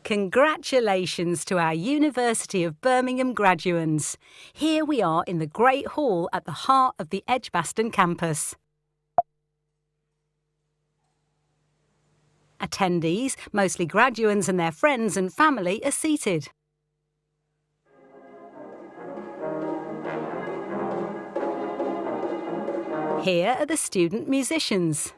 Congratulations to our University of Birmingham graduands. Here we are in the Great Hall at the heart of the Edgbaston campus. Attendees, mostly graduands and their friends and family, are seated. Here are the student musicians.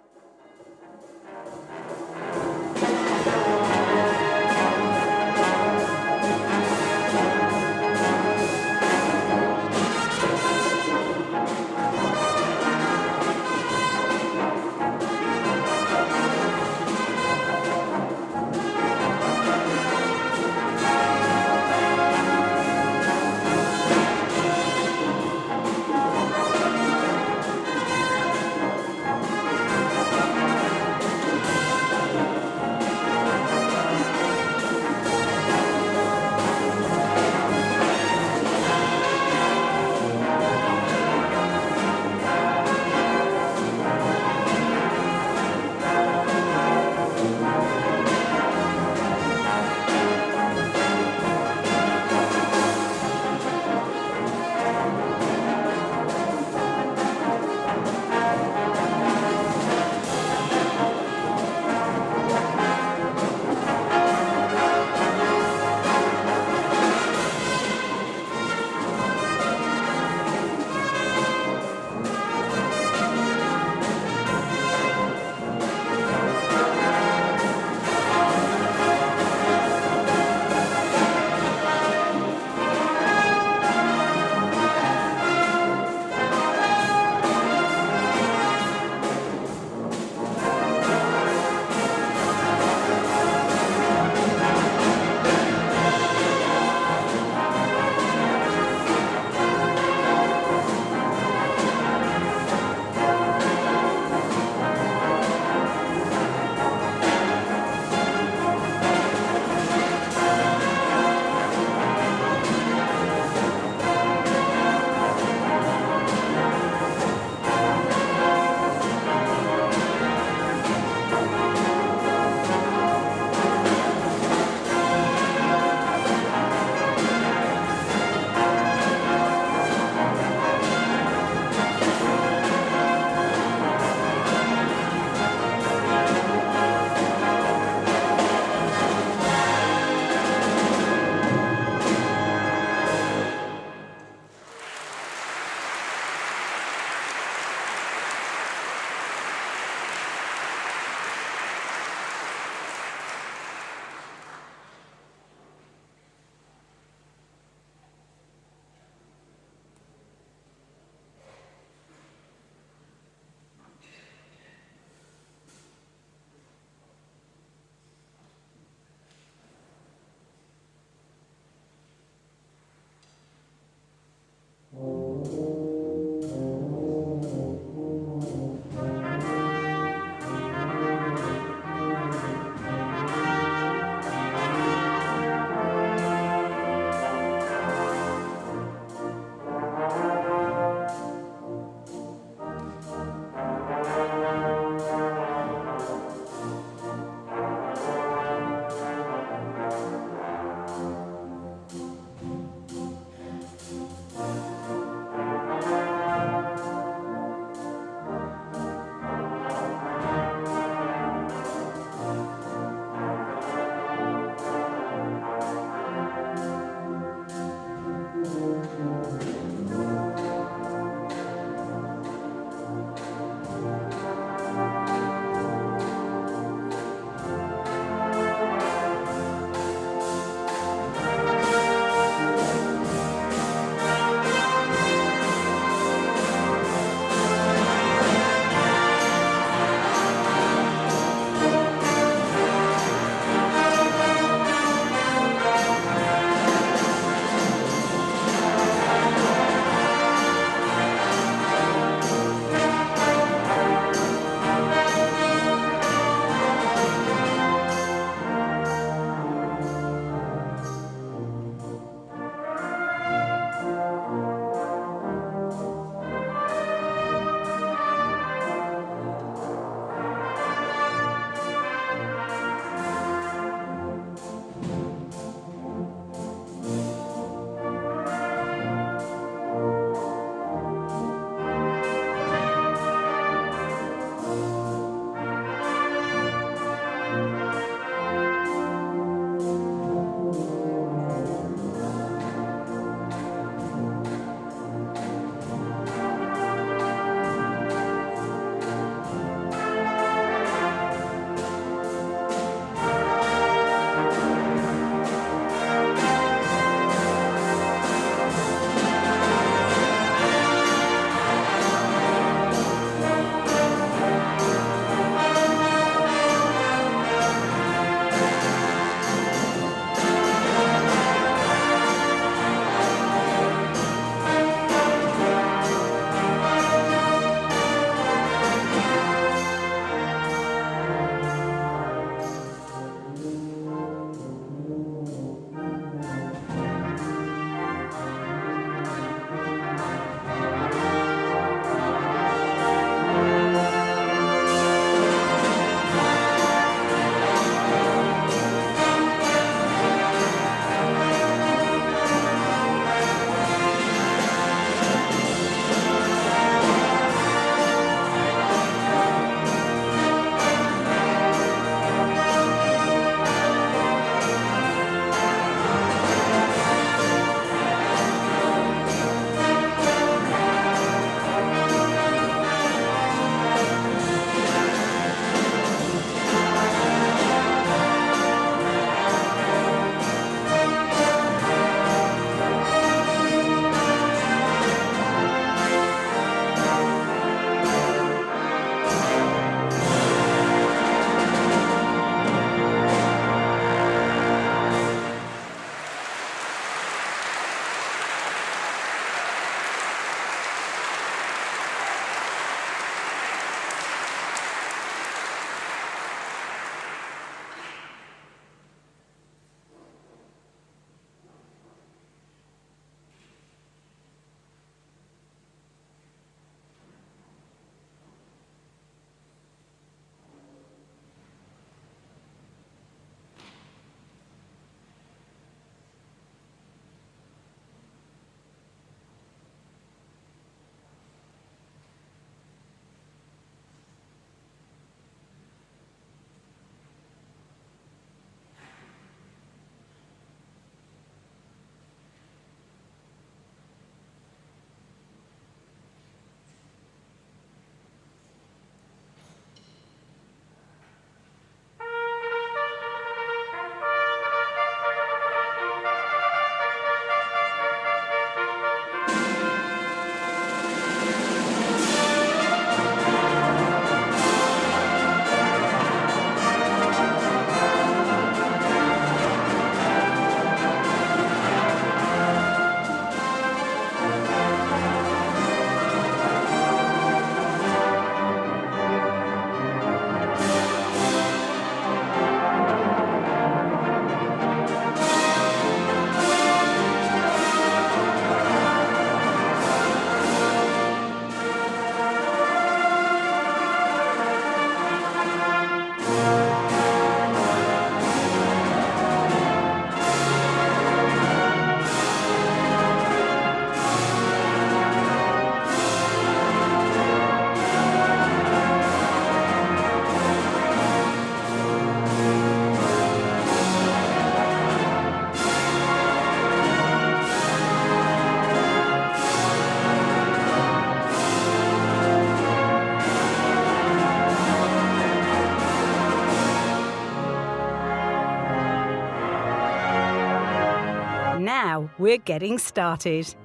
Now we're getting started.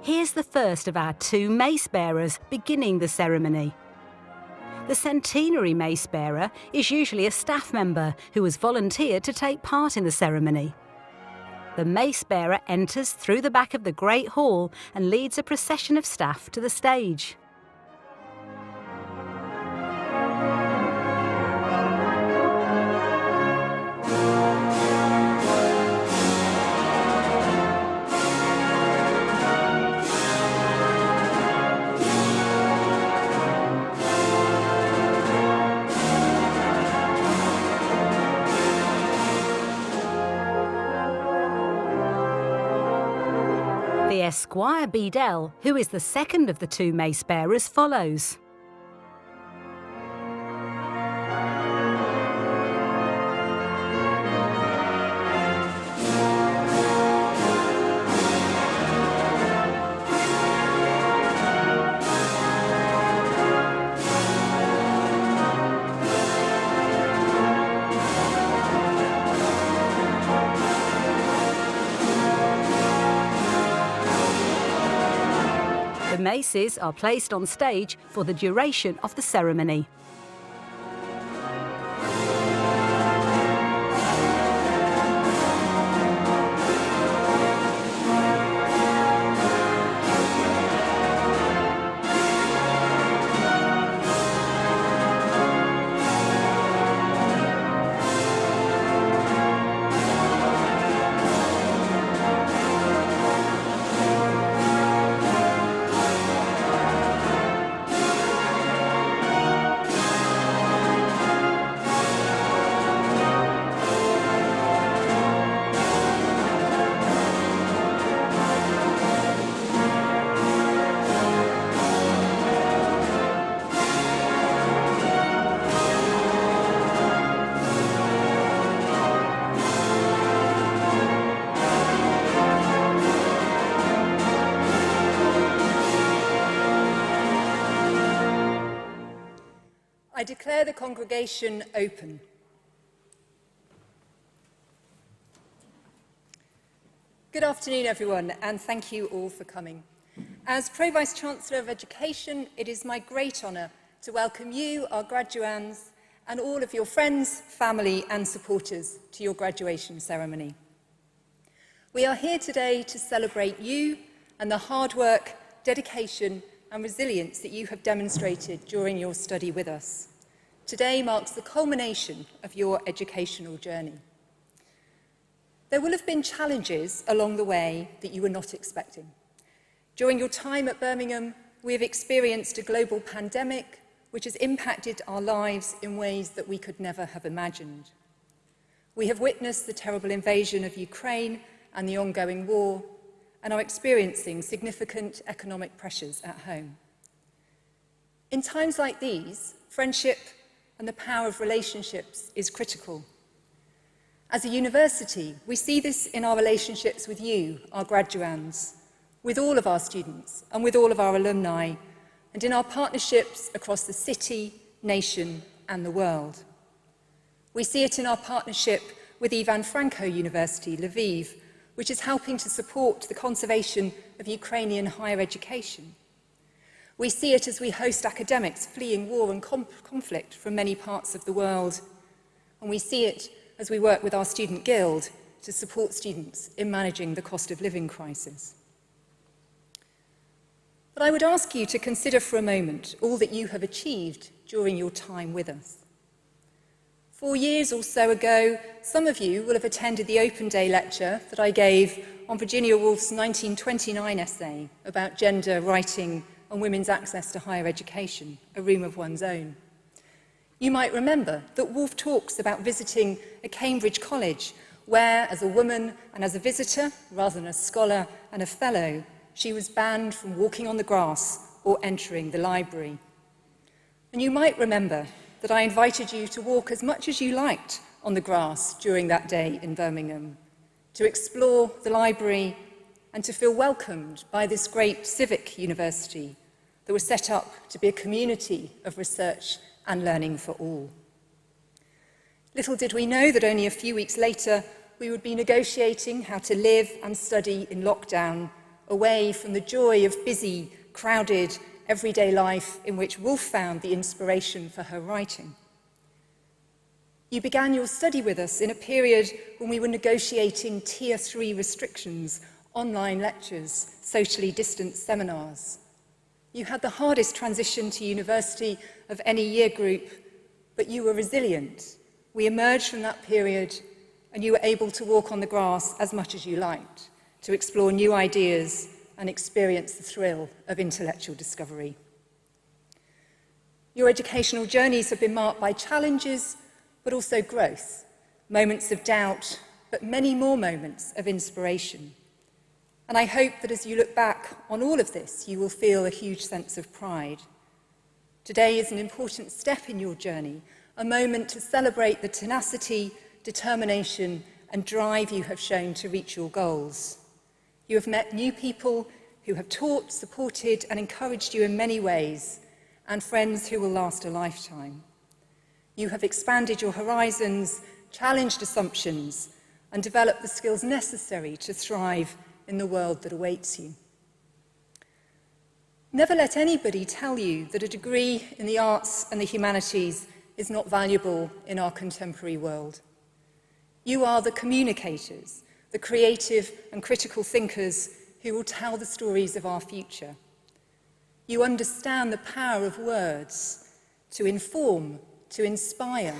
Here's the first of our 2 mace bearers beginning the ceremony. The centenary mace bearer is usually a staff member who has volunteered to take part in the ceremony. The mace bearer enters through the back of the Great Hall and leads a procession of staff to the stage. The Esquire Bedell, who is the second of the 2 mace bearers, follows. The maces are placed on stage for the duration of the ceremony. I declare the congregation open. Good afternoon, everyone, and thank you all for coming. As Pro-Vice-Chancellor of Education, it is my great honour to welcome you, our graduands, and all of your friends, family and supporters to your graduation ceremony. We are here today to celebrate you and the hard work, dedication and resilience that you have demonstrated during your study with us. Today marks the culmination of your educational journey. There will have been challenges along the way that you were not expecting. During your time at Birmingham, we have experienced a global pandemic which has impacted our lives in ways that we could never have imagined. We have witnessed the terrible invasion of Ukraine and the ongoing war, and are experiencing significant economic pressures at home. In times like these, friendship and the power of relationships is critical. As a university, we see this in our relationships with you, our graduands, with all of our students and with all of our alumni, and in our partnerships across the city, nation and the world. We see it in our partnership with Ivan Franko University, Lviv, which is helping to support the conservation of Ukrainian higher education. We see it as we host academics fleeing war and conflict from many parts of the world. And we see it as we work with our student guild to support students in managing the cost of living crisis. But I would ask you to consider for a moment all that you have achieved during your time with us. 4 years or so ago, some of you will have attended the Open Day lecture that I gave on Virginia Woolf's 1929 essay about gender, writing and women's access to higher education, A Room of One's Own. You might remember that Woolf talks about visiting a Cambridge college where, as a woman and as a visitor, rather than a scholar and a fellow, she was banned from walking on the grass or entering the library. And you might remember that I invited you to walk as much as you liked on the grass during that day in Birmingham, to explore the library and to feel welcomed by this great civic university that was set up to be a community of research and learning for all. Little did we know that only a few weeks later we would be negotiating how to live and study in lockdown, away from the joy of busy, crowded, everyday life in which Woolf found the inspiration for her writing. You began your study with us in a period when we were negotiating Tier 3 restrictions, online lectures, socially distanced seminars. You had the hardest transition to university of any year group, but you were resilient. We emerged from that period and you were able to walk on the grass as much as you liked, to explore new ideas and experience the thrill of intellectual discovery. Your educational journeys have been marked by challenges, but also growth, moments of doubt, but many more moments of inspiration. And I hope that as you look back on all of this, you will feel a huge sense of pride. Today is an important step in your journey, a moment to celebrate the tenacity, determination, and drive you have shown to reach your goals. You have met new people who have taught, supported, and encouraged you in many ways, and friends who will last a lifetime. You have expanded your horizons, challenged assumptions, and developed the skills necessary to thrive in the world that awaits you. Never let anybody tell you that a degree in the arts and the humanities is not valuable in our contemporary world. You are the communicators, the creative and critical thinkers who will tell the stories of our future. You understand the power of words to inform, to inspire,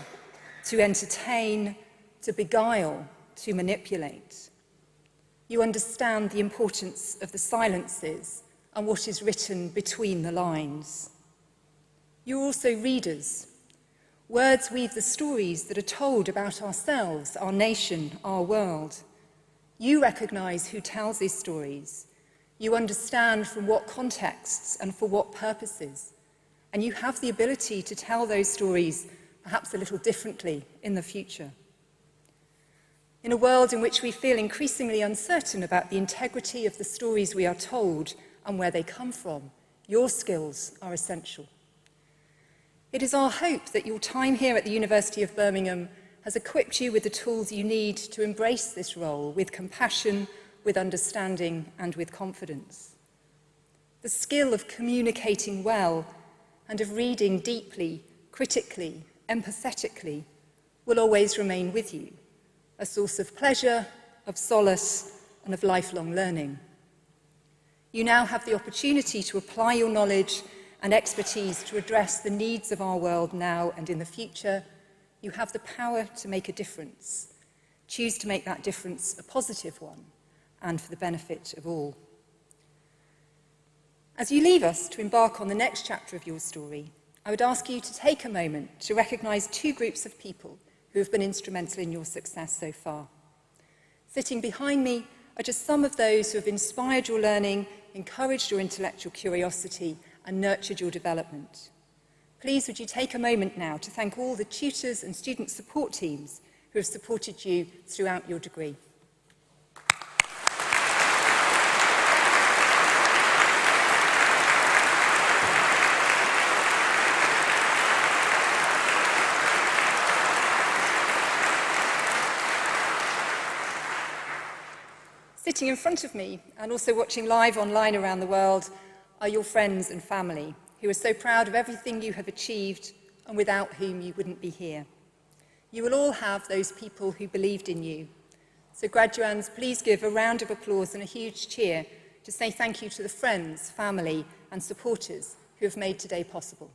to entertain, to beguile, to manipulate. You understand the importance of the silences and what is written between the lines. You're also readers. Words weave the stories that are told about ourselves, our nation, our world. You recognise who tells these stories. You understand from what contexts and for what purposes. And you have the ability to tell those stories perhaps a little differently in the future. In a world in which we feel increasingly uncertain about the integrity of the stories we are told and where they come from, your skills are essential. It is our hope that your time here at the University of Birmingham has equipped you with the tools you need to embrace this role with compassion, with understanding, and with confidence. The skill of communicating well and of reading deeply, critically, empathetically will always remain with you, a source of pleasure, of solace, and of lifelong learning. You now have the opportunity to apply your knowledge and expertise to address the needs of our world now and in the future. You have the power to make a difference. Choose to make that difference a positive one and for the benefit of all. As you leave us to embark on the next chapter of your story, I would ask you to take a moment to recognise two groups of people who have been instrumental in your success so far. Sitting behind me are just some of those who have inspired your learning, encouraged your intellectual curiosity, and nurtured your development. Please would you take a moment now to thank all the tutors and student support teams who have supported you throughout your degree. Sitting in front of me and also watching live online around the world are your friends and family who are so proud of everything you have achieved and without whom you wouldn't be here. You will all have those people who believed in you. So graduands, please give a round of applause and a huge cheer to say thank you to the friends, family and supporters who have made today possible.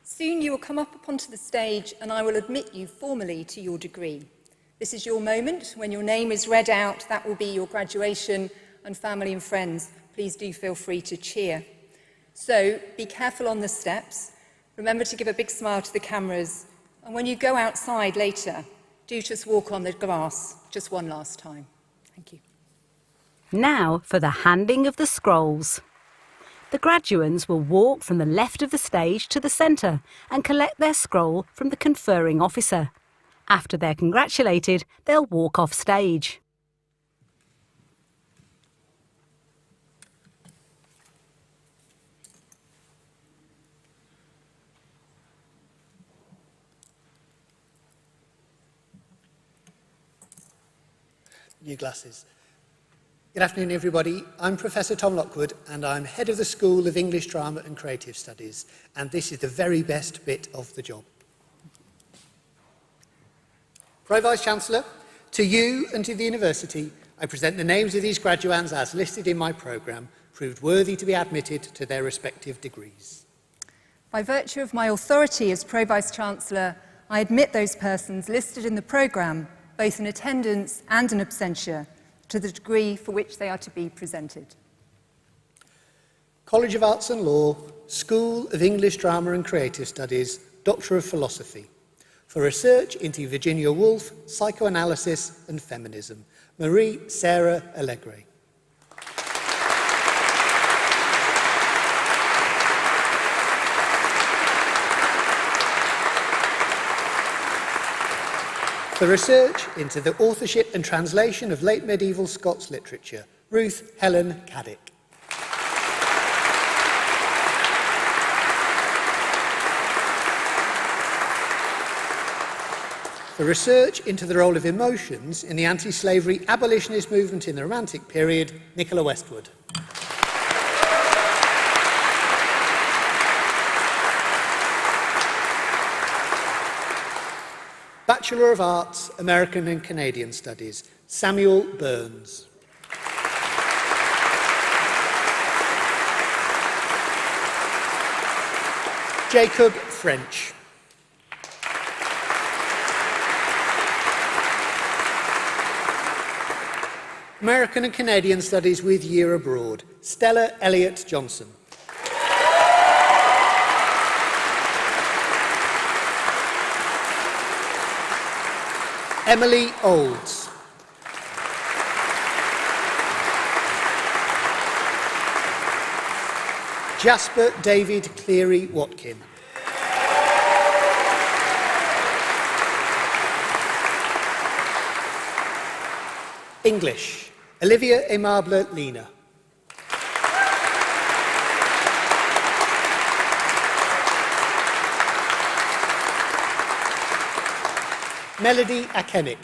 Soon you will come up onto the stage and I will admit you formally to your degree. This is your moment. When your name is read out, that will be your graduation, and family and friends, please do feel free to cheer. So be careful on the steps. Remember to give a big smile to the cameras. And when you go outside later, do just walk on the grass just one last time. Thank you. Now for the handing of the scrolls. The graduands will walk from the left of the stage to the centre and collect their scroll from the conferring officer. After they're congratulated, they'll walk off stage. new glasses. Good afternoon, everybody. I'm Professor Tom Lockwood, and I'm head of the School of English Drama and Creative Studies, and this is the very best bit of the job. Pro-Vice-Chancellor, to you and to the University, I present the names of these graduands as listed in my programme, proved worthy to be admitted to their respective degrees. By virtue of my authority as Pro-Vice-Chancellor, I admit those persons listed in the programme, both in attendance and in absentia, to the degree for which they are to be presented. College of Arts and Law, School of English Drama and Creative Studies, Doctor of Philosophy, for research into Virginia Woolf, psychoanalysis and feminism, Marie Sarah Allegre. For research into the authorship and translation of late medieval Scots literature, Ruth Helen Caddick. For research into the role of emotions in the anti-slavery abolitionist movement in the Romantic period, Nicola Westwood. Bachelor of Arts, American and Canadian Studies, Samuel Burns. Jacob French. American and Canadian Studies with Year Abroad, Stella Elliott Johnson. Emily Olds. Jasper David Cleary Watkin. English, Olivia Aimable Lena. Melody Akenic.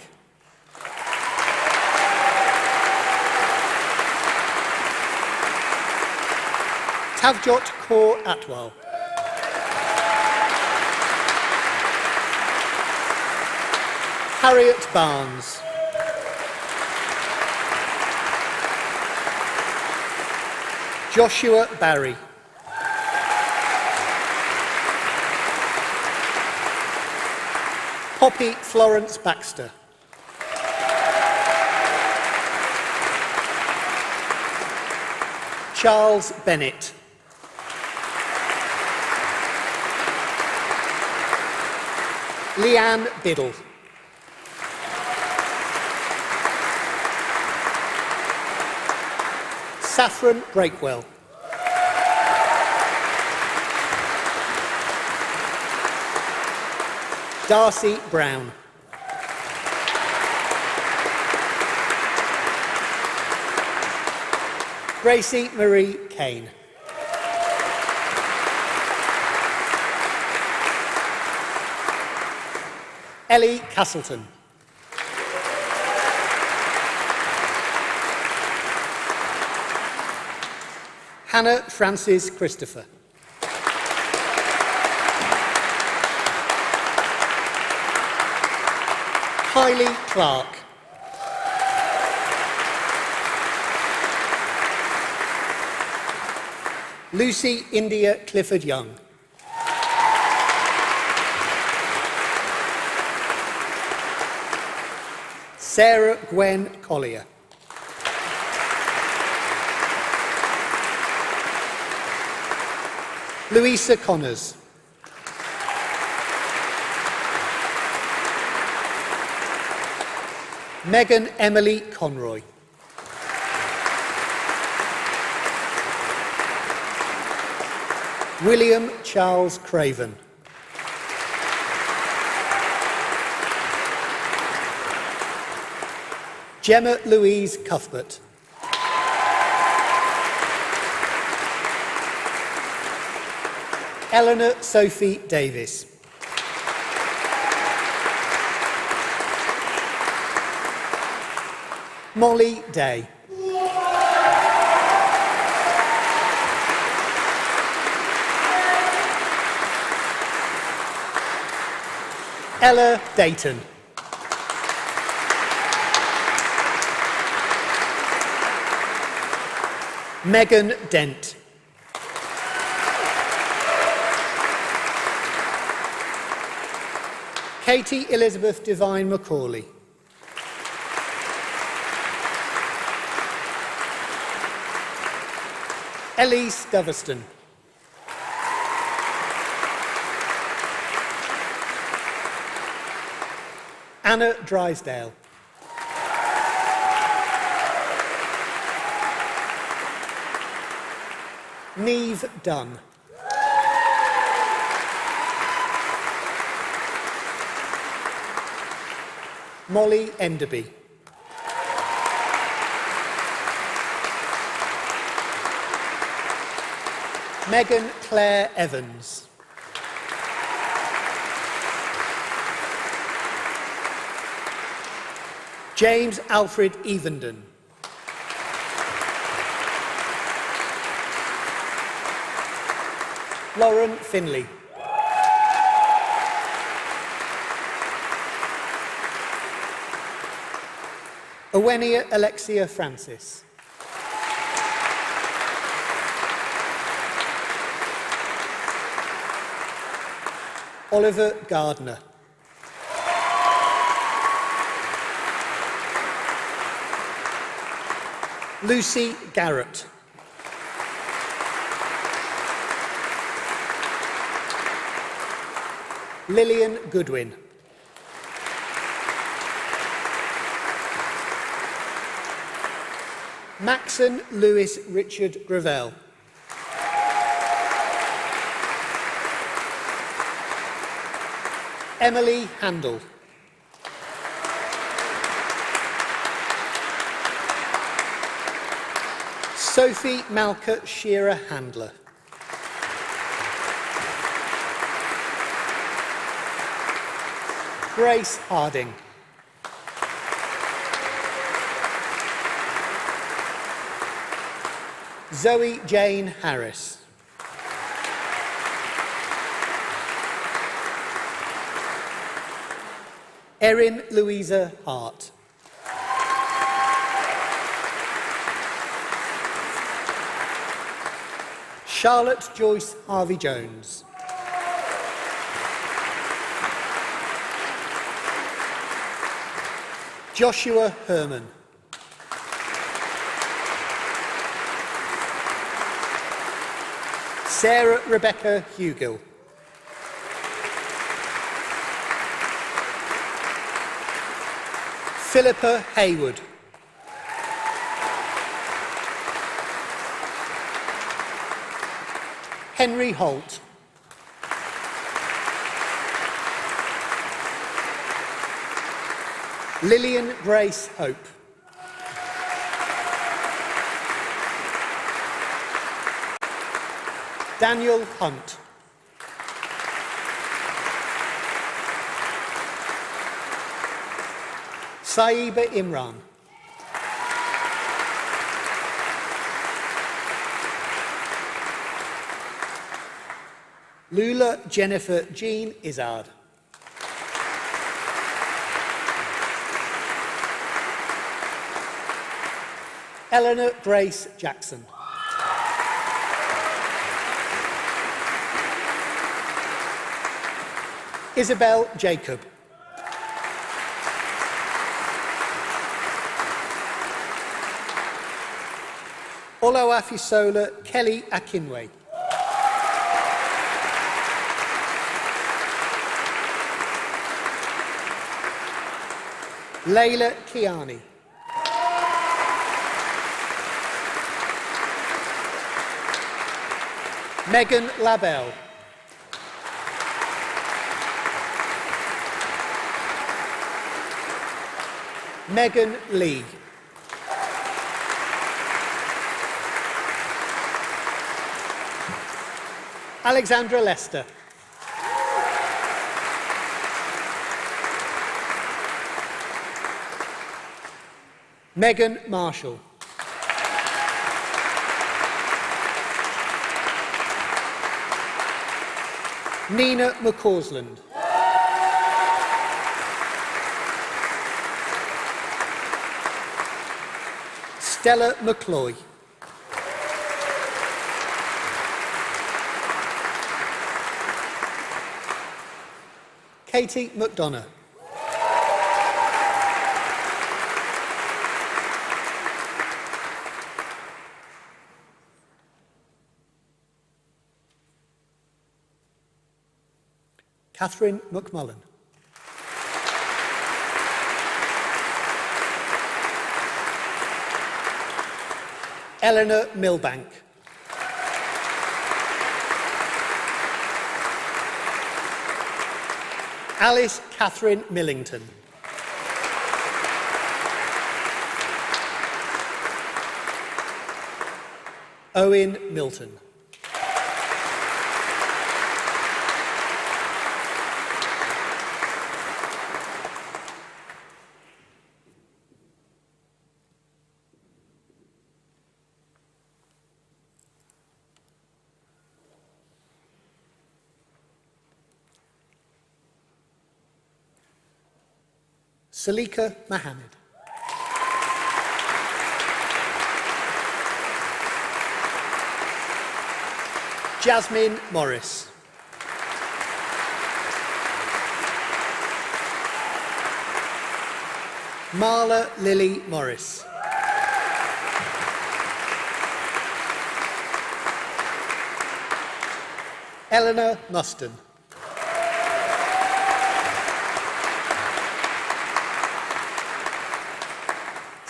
Tavjot Kaur Atwal. Harriet Barnes. Joshua Barry. Poppy Florence Baxter. Charles Bennett. Leanne Biddle. Saffron Breakwell. Darcy Brown. Gracie Marie Kane. Ellie Castleton. Hannah Francis Christopher. Kylie Clark. Lucy India Clifford Young. Sarah Gwen Collier. Louisa Connors. Megan Emily Conroy. William Charles Craven. Gemma Louise Cuthbert. Eleanor Sophie Davis. Molly Day. Ella Dayton. Megan Dent. Katie Elizabeth Devine Macaulay. Elise Doverston. Anna Drysdale. Neve Dunn. Molly Enderby. Megan Claire Evans. James Alfred Evenden. Lauren Finley. Owenia Alexia Francis. Oliver Gardner. Lucy Garrett. Lillian Goodwin. Maxon Lewis Richard Gravel. Emily Handel. Sophie Malka Shearer Handler. Grace Harding. Zoe Jane Harris. Erin Louisa Hart. Charlotte Joyce Harvey-Jones. Joshua Herman. Sarah Rebecca Hugill. Philippa Hayward. Henry Holt. Lillian Grace Hope. Daniel Hunt. Saiba Imran. Lula Jennifer Jean Izzard. Eleanor Grace Jackson. Isabel Jacob. Olawafisola Kelly Akinwe. Layla Kiani. Megan Labelle. Megan Lee. Alexandra Lester. Megan Marshall. Nina McCausland. Stella McCloy. Katie McDonough. Catherine McMullen. Eleanor Milbank. Alice Catherine Millington. Owen Milton. Salika Mohammed. Jasmine Morris. Marla Lily Morris. Eleanor Muston.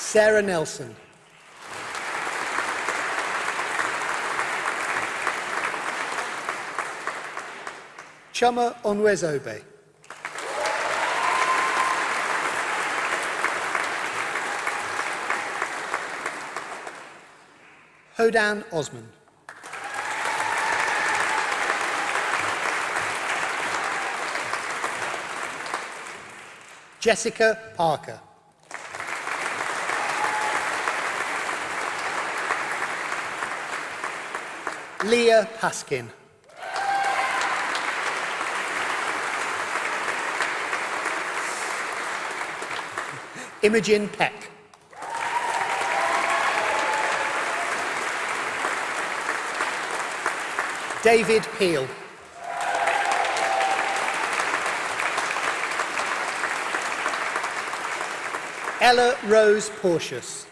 Sarah Nelson. Chuma Onwezobe. Hodan Osman. Jessica Parker. Leah Paskin. Imogen Peck. David Peel. Ella Rose Porteous.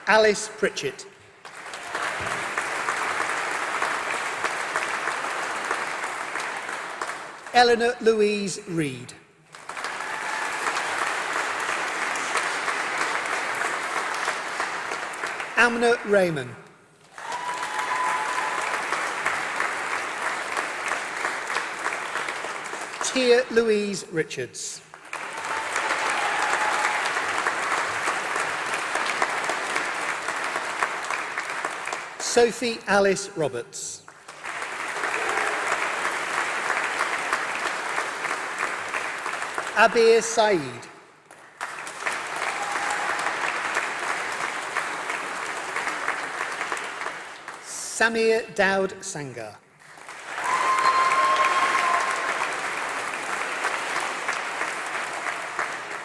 Alice Pritchett. Eleanor Louise Reid. Amna Raymond. Tia Louise Richards. Sophie Alice Roberts. Abir Saeed. Samir Daud Sangar.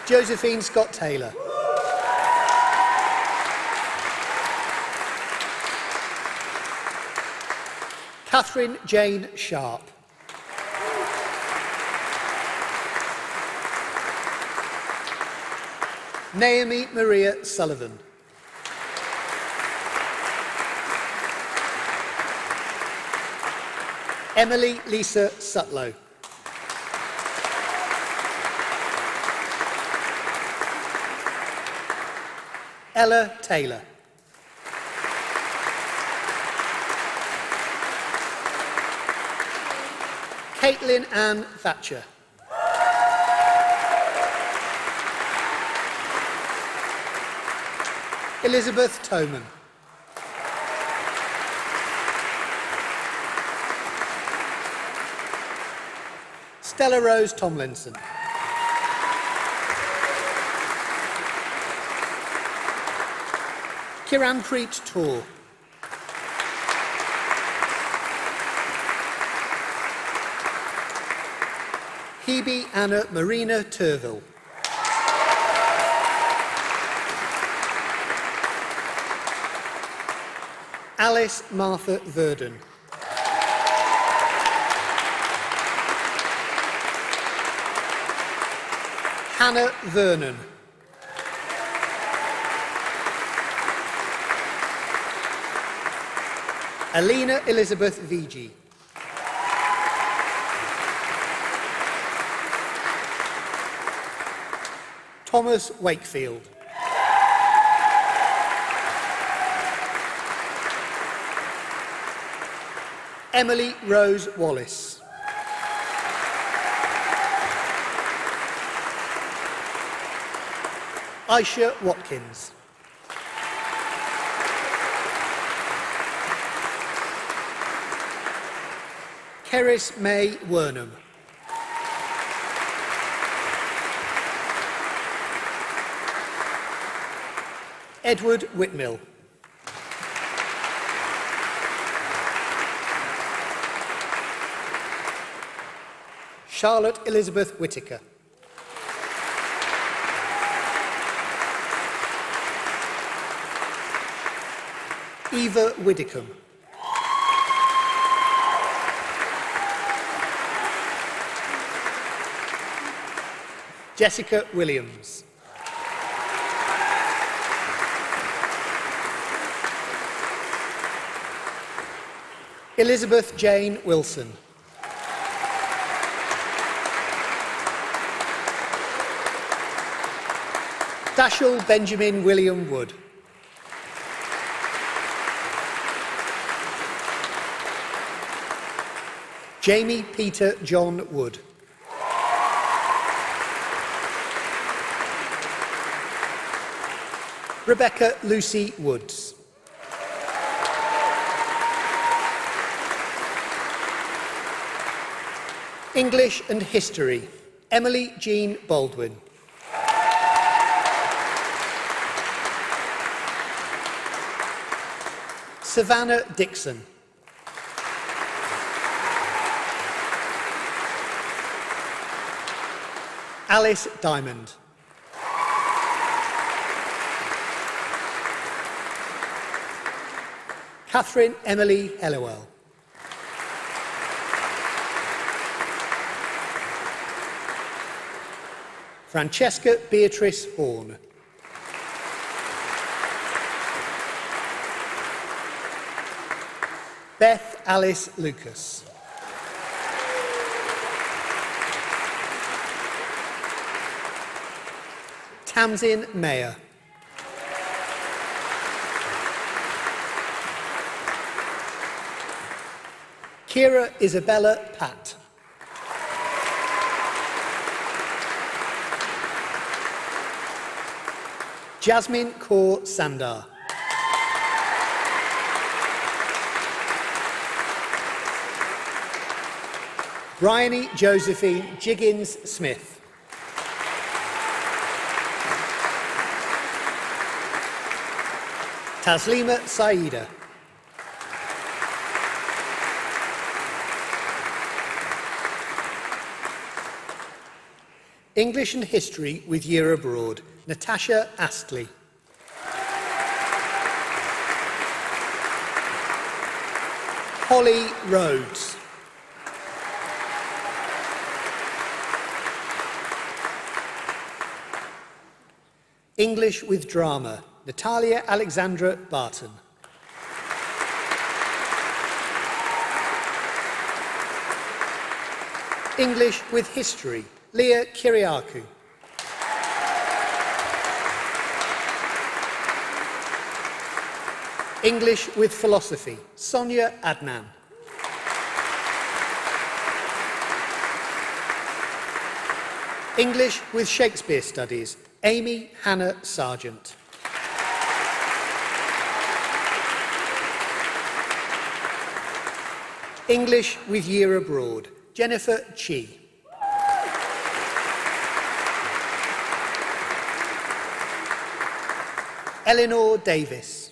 Josephine Scott Taylor. Catherine Jane Sharp. Naomi Maria Sullivan. Emily Lisa Sutlow. Ella Taylor. Caitlin Ann Thatcher. Elizabeth Toman. Stella Rose Tomlinson. Kiranpreet Kaur. Hebe Anna Marina Turville. Alice Martha Verdon. Hannah Vernon. Alina Elizabeth Vigi. Thomas Wakefield. Emily Rose Wallace. Aisha Watkins. Keris May Wernham. Edward Whitmill. Charlotte Elizabeth Whittaker. Eva Widdicombe. Jessica Williams. Elizabeth Jane Wilson. Dashel Benjamin William Wood. Jamie Peter John Wood. Rebecca Lucy Woods. English and History, Emily Jean Baldwin. Savannah Dixon. Alice Diamond. Catherine Emily Hellewell. Francesca Beatrice Horn. Beth Alice Lucas. Tamsin Mayer. Kira Isabella Patt. Jasmine Kaur Sandar. Bryony Josephine Jiggins Smith. Taslima Saida. English and History with Year Abroad, Natasha Astley. Holly Rhodes. English with Drama, Natalia Alexandra Barton. English with History, Leah Kiriakou. English with Philosophy, Sonia Adnan. English with Shakespeare Studies, Amy Hannah Sargent. English with Year Abroad, Jennifer Chi. Eleanor Davis.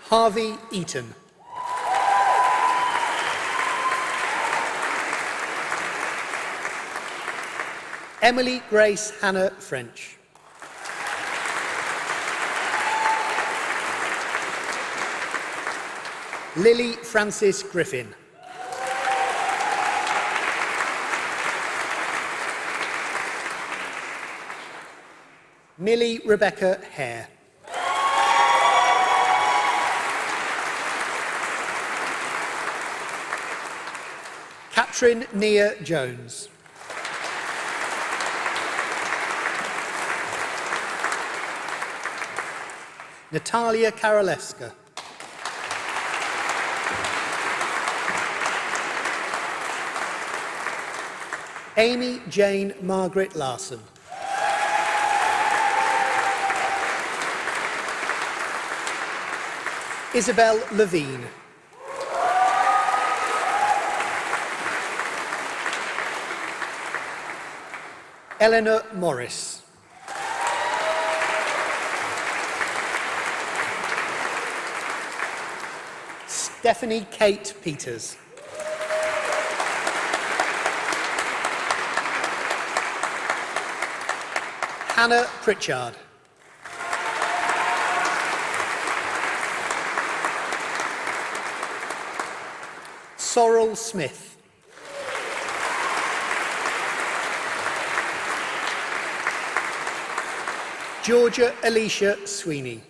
Harvey Eaton. Emily Grace Hannah French. Lily Frances Griffin. Millie Rebecca Hare. Catherine Nia Jones. Natalia Karolewska. Amy Jane Margaret Larson. Isabel Levine. Eleanor Morris. Stephanie Kate Peters. Hannah Pritchard. Sorrel Smith. Georgia Alicia Sweeney.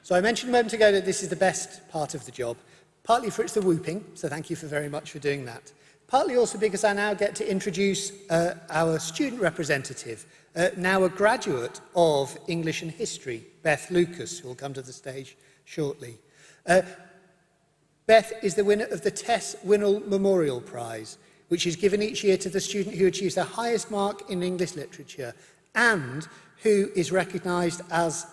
So I mentioned a moment ago that this is the best part of the job, partly for it's the whooping, so thank you very much for doing that. Partly also because I now get to introduce our student representative, now a graduate of English and History, Beth Lucas, who will come to the stage shortly. Beth is the winner of the Tess Winnell Memorial Prize, which is given each year to the student who achieves the highest mark in English literature and who is recognised as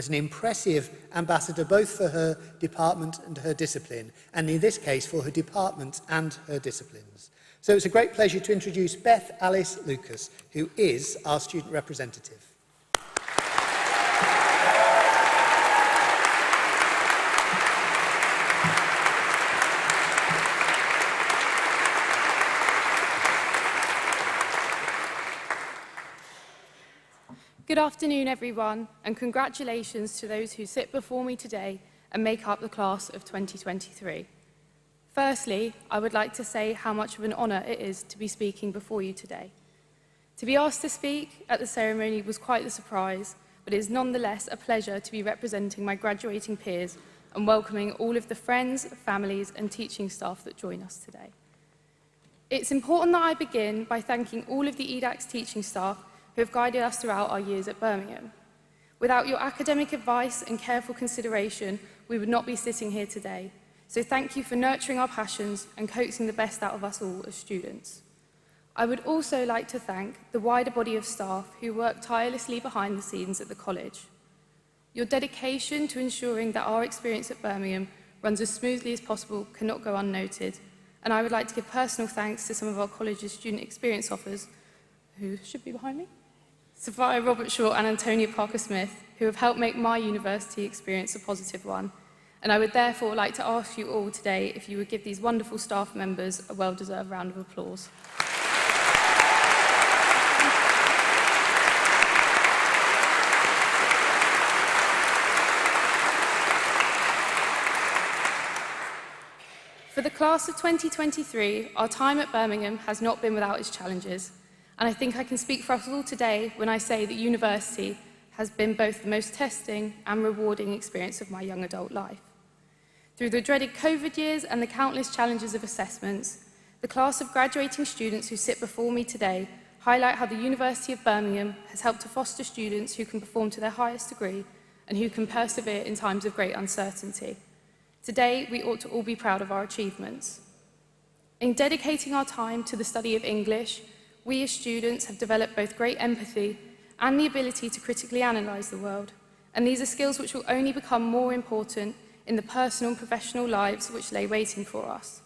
an impressive ambassador both for her department and her discipline, and in this case for her department and her disciplines. So it's a great pleasure to introduce Beth Alice Lucas, who is our student representative. Good afternoon, everyone, and congratulations to those who sit before me today and make up the class of 2023. Firstly, I would like to say how much of an honour it is to be speaking before you today. To be asked to speak at the ceremony was quite a surprise, but it is nonetheless a pleasure to be representing my graduating peers and welcoming all of the friends, families and teaching staff that join us today. It's important that I begin by thanking all of the EDAX teaching staff who have guided us throughout our years at Birmingham. Without your academic advice and careful consideration, we would not be sitting here today. So thank you for nurturing our passions and coaxing the best out of us all as students. I would also like to thank the wider body of staff who work tirelessly behind the scenes at the college. Your dedication to ensuring that our experience at Birmingham runs as smoothly as possible cannot go unnoted, and I would like to give personal thanks to some of our college's student experience offers, who should be behind me, Sophia Robert Shaw and Antonia Parker-Smith, who have helped make my university experience a positive one. And I would therefore like to ask you all today if you would give these wonderful staff members a well-deserved round of applause. For the class of 2023, our time at Birmingham has not been without its challenges. And I think I can speak for us all today when I say that university has been both the most testing and rewarding experience of my young adult life. Through the dreaded COVID years and the countless challenges of assessments, the class of graduating students who sit before me today highlight how the University of Birmingham has helped to foster students who can perform to their highest degree and who can persevere in times of great uncertainty. Today, we ought to all be proud of our achievements. In dedicating our time to the study of English, we as students have developed both great empathy and the ability to critically analyse the world. And these are skills which will only become more important in the personal and professional lives which lay waiting for us.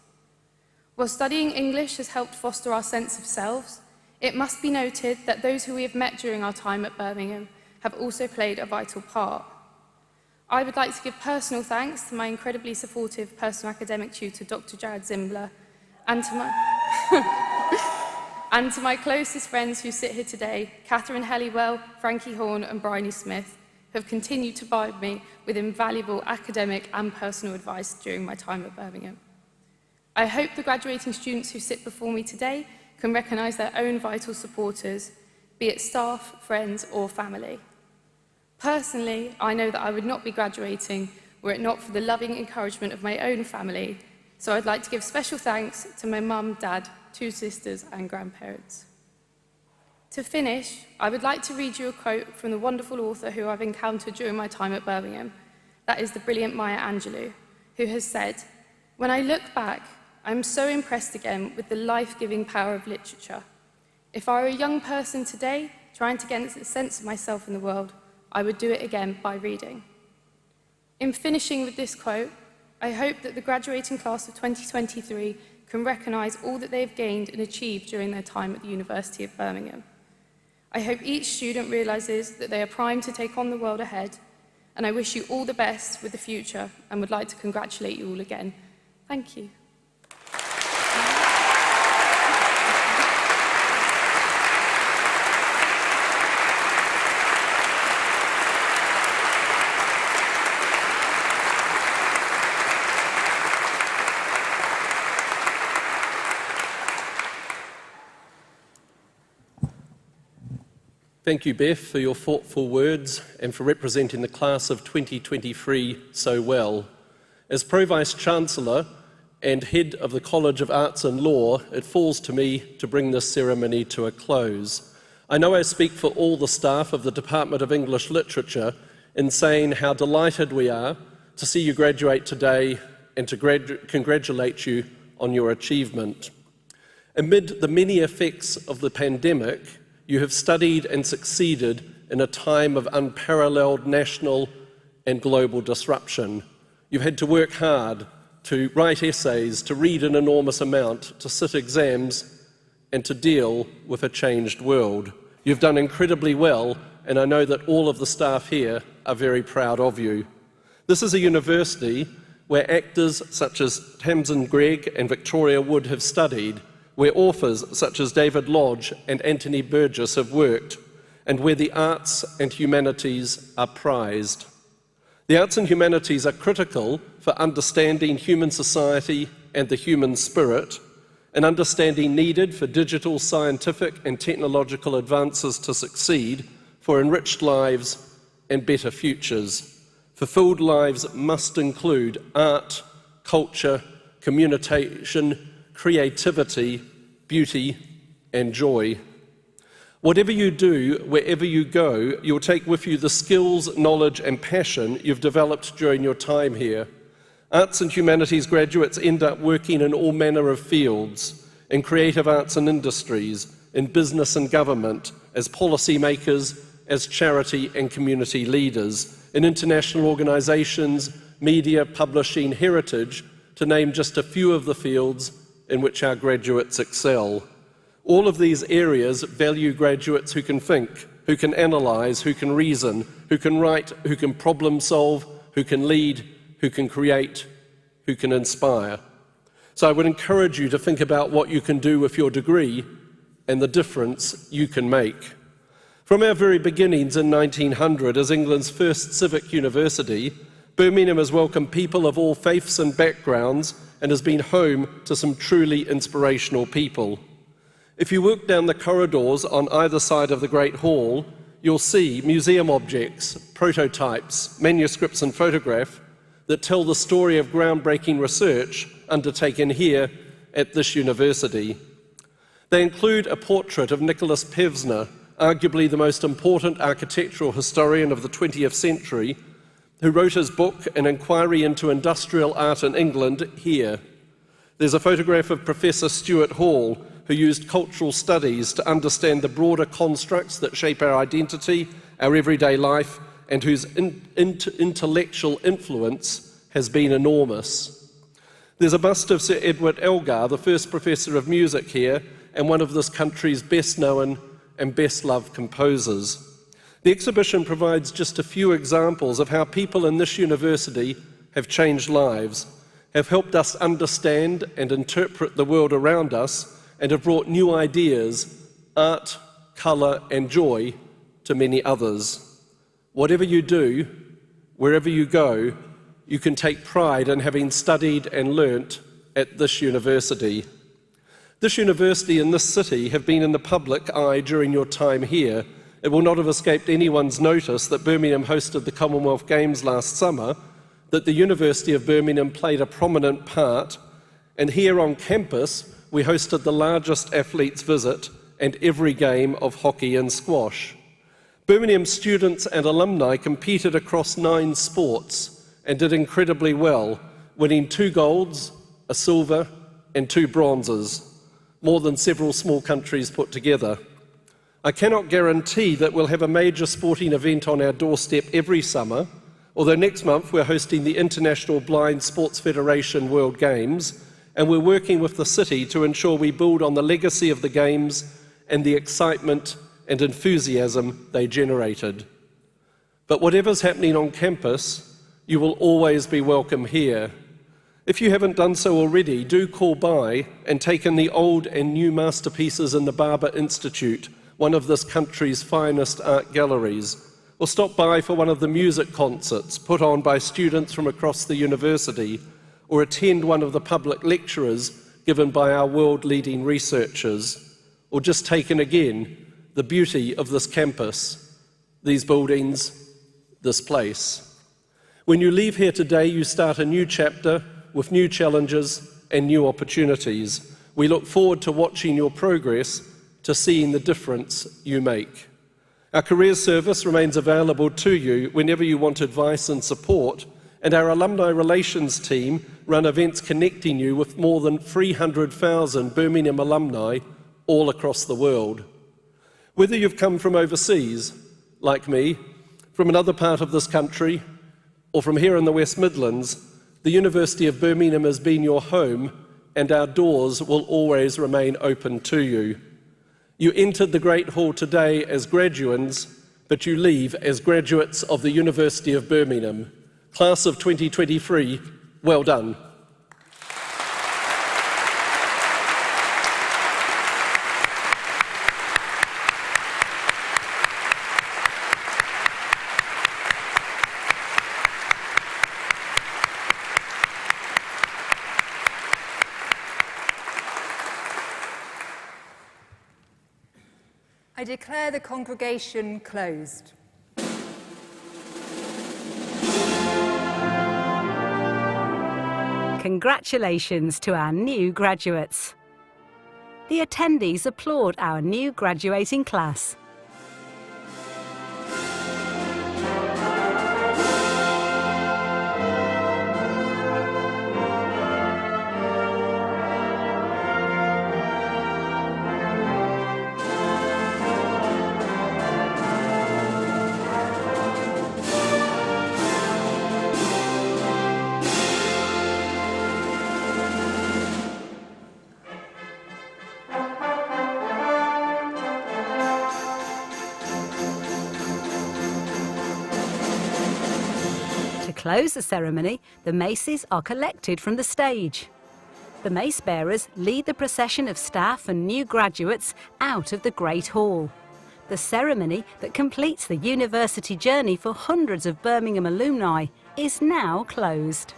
While studying English has helped foster our sense of selves, it must be noted that those who we have met during our time at Birmingham have also played a vital part. I would like to give personal thanks to my incredibly supportive personal academic tutor, Dr. Jared Zimbler, and to my closest friends who sit here today, Catherine Helliwell, Frankie Horn and Bryony Smith, who have continued to provide me with invaluable academic and personal advice during my time at Birmingham. I hope the graduating students who sit before me today can recognise their own vital supporters, be it staff, friends or family. Personally, I know that I would not be graduating were it not for the loving encouragement of my own family, so I'd like to give special thanks to my mum, dad, 2 sisters and grandparents. To finish, I would like to read you a quote from the wonderful author who I've encountered during my time at Birmingham. That is the brilliant Maya Angelou, who has said, "When I look back, I'm so impressed again with the life-giving power of literature. If I were a young person today trying to get a sense of myself in the world, I would do it again by reading." In finishing with this quote, I hope that the graduating class of 2023 can recognise all that they have gained and achieved during their time at the University of Birmingham. I hope each student realises that they are primed to take on the world ahead, and I wish you all the best with the future and would like to congratulate you all again. Thank you. Thank you, Beth, for your thoughtful words and for representing the class of 2023 so well. As Pro-Vice-Chancellor and Head of the College of Arts and Law, it falls to me to bring this ceremony to a close. I know I speak for all the staff of the Department of English Literature in saying how delighted we are to see you graduate today and to congratulate you on your achievement. Amid the many effects of the pandemic, you have studied and succeeded in a time of unparalleled national and global disruption. You've had to work hard, to write essays, to read an enormous amount, to sit exams, and to deal with a changed world. You've done incredibly well, and I know that all of the staff here are very proud of you. This is a university where actors such as Tamsin Greig and Victoria Wood have studied, where authors such as David Lodge and Anthony Burgess have worked, and where the arts and humanities are prized. The arts and humanities are critical for understanding human society and the human spirit, an understanding needed for digital, scientific and technological advances to succeed, for enriched lives and better futures. Fulfilled lives must include art, culture, communication, creativity, beauty and joy. Whatever you do, wherever you go, you'll take with you the skills, knowledge and passion you've developed during your time here. Arts and humanities graduates end up working in all manner of fields, in creative arts and industries, in business and government, as policy makers, as charity and community leaders, in international organisations, media, publishing, heritage, to name just a few of the fields in which our graduates excel. All of these areas value graduates who can think, who can analyse, who can reason, who can write, who can problem solve, who can lead, who can create, who can inspire. So I would encourage you to think about what you can do with your degree and the difference you can make. From our very beginnings in 1900 as England's first civic university, Birmingham has welcomed people of all faiths and backgrounds and has been home to some truly inspirational people. If you walk down the corridors on either side of the Great Hall, you'll see museum objects, prototypes, manuscripts and photographs that tell the story of groundbreaking research undertaken here at this university. They include a portrait of Nicholas Pevsner, arguably the most important architectural historian of the 20th century, who wrote his book, An Inquiry into Industrial Art in England, here. There's a photograph of Professor Stuart Hall, who used cultural studies to understand the broader constructs that shape our identity, our everyday life, and whose intellectual influence has been enormous. There's a bust of Sir Edward Elgar, the first professor of music here, and one of this country's best-known and best-loved composers. The exhibition provides just a few examples of how people in this university have changed lives, have helped us understand and interpret the world around us, and have brought new ideas, art, colour and joy to many others. Whatever you do, wherever you go, you can take pride in having studied and learnt at this university. This university and this city have been in the public eye during your time here. It will not have escaped anyone's notice that Birmingham hosted the Commonwealth Games last summer, that the University of Birmingham played a prominent part, and here on campus we hosted the largest athletes' visit and every game of hockey and squash. Birmingham students and alumni competed across 9 sports and did incredibly well, winning 2 golds, a silver and 2 bronzes, more than several small countries put together. I cannot guarantee that we'll have a major sporting event on our doorstep every summer, although next month we're hosting the International Blind Sports Federation World Games, and we're working with the city to ensure we build on the legacy of the Games and the excitement and enthusiasm they generated. But whatever's happening on campus, you will always be welcome here. If you haven't done so already, do call by and take in the old and new masterpieces in the Barber Institute, one of this country's finest art galleries, or stop by for one of the music concerts put on by students from across the university, or attend one of the public lectures given by our world-leading researchers, or just take in again the beauty of this campus, these buildings, this place. When you leave here today, you start a new chapter with new challenges and new opportunities. We look forward to watching your progress, to seeing the difference you make. Our careers service remains available to you whenever you want advice and support, and our alumni relations team run events connecting you with more than 300,000 Birmingham alumni all across the world. Whether you've come from overseas, like me, from another part of this country, or from here in the West Midlands, the University of Birmingham has been your home, and our doors will always remain open to you. You entered the Great Hall today as graduands, but you leave as graduates of the University of Birmingham. Class of 2023, well done. I declare the congregation closed. Congratulations to our new graduates. The attendees applaud our new graduating class. To close the ceremony, the maces are collected from the stage. The mace bearers lead the procession of staff and new graduates out of the Great Hall. The ceremony that completes the university journey for hundreds of Birmingham alumni is now closed.